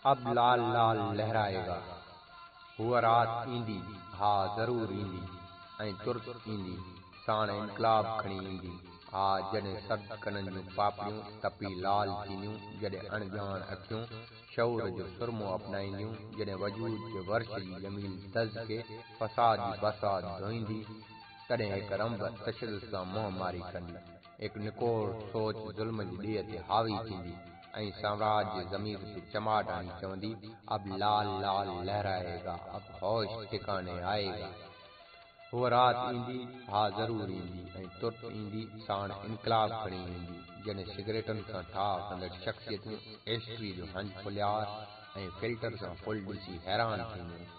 अब लाल लाल लहराए गा। हुआ रात ईंदी, हा ज़रूर ईंदी, ऐं तुर्त ईंदी, साण इनकलाब खणी ईंदी। हा जॾहिं सर्द कननि जूं पापड़ियूं तपी लाल थींदियूं, जॾहिं अणॼाण अखियूं शऊर जो सुरमो अपनाईंदियूं, जॾहिं वजूद जे वर्ष जी जमील दज़ खे फसाद जी बसात धोईंदी, तॾहिं हिक रंभ तशदुद सां मुंहं मारी कंदी, हिक निकोड़ सोच ज़ुल्म जी ॾींहं ते हावी थींदी ऐं साम्राज जे ज़मीर ते चमाट आणी चवंदी, अब लाल लाल लहराएगा, अब होश ठिकाने आएगा। हुआ रात ईंदी, हा ज़रूर ईंदी, ऐं तुर्त ईंदी, साण इनकलाब खणी ईंदी, जॾहिं सिगरेटनि सां ठाह कंदड़ शख़्सियतूं एस्ट्री जो हंज फुलियार ऐं फिल्टर सां फुल ॾिसी हैरान थींदियूं,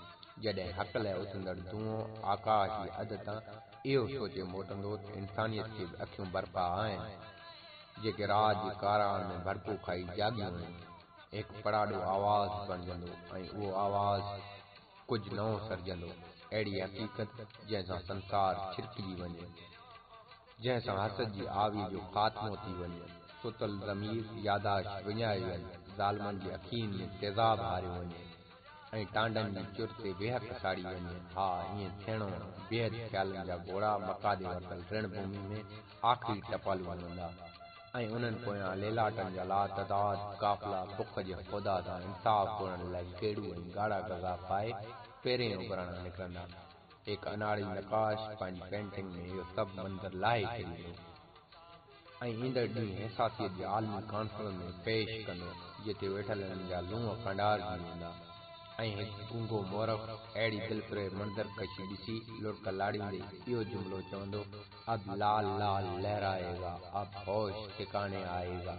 जॾहिं हक़ लाइ उथंदड़ धुओं आकाश जी अध तां इहो सोचे मोटंदो त इंसानियत खे बि अखियूं बरपा आहिनि, जेके रात जी काराण में भड़को खाई जागियूं आहिनि। हिकु पड़ाॾो आवाज़ बणिजंदो ऐं उहो आवाज़ कुझु नओं सर्जंदो, अहिड़ी हक़ीक़त जंहिंसां संसार छिरकिजी वञे, जंहिंसां हसद जी आवी जो ख़ात्मो थी वञे, सुतल ज़मीर यादाश्त विञाए वञे, ज़ालिमनि जी अखियुनि में तेज़ाब हारियो वञे ऐं टांडनि जी चुर ते बेहक साड़ी वञे। हा ईअं थियणो बेहद ख़्यालनि जा घोड़ा मक़ादे वरतल ऋण भूमि में आख़िरी टपालियूं हलंदा ऐं उन्हनि पोयां लेलाटनि जा लातदाद काफ़िला बुख जे ख़ुदा सां इंसाफ़ ॻोल्हण लाइ केड़ू ऐं ॻाढ़ा गज़ा पाए पहिरें उभरण निकिरंदा। हिकु अनाड़ी नक़ाश पंहिंजी पेंटिंग में इहो सभु मंज़र लाहे छॾींदो ऐं ईंदड़ ॾींहुं हिसासियत जे आलमी कॉन्फ्रेंस में पेश कंदो, जिते वेठलनि जा लूंहं खंडारजी वेंदा ऐं हिकु गूंगो मोरख अहिड़ी दिलफ़रेब मंज़रकशी ॾिसी लुड़क लाड़ींदे इहो जुमिलो चवंदो, अब लाल लाल लहराएगा, अब होश ठिकाने आएगा।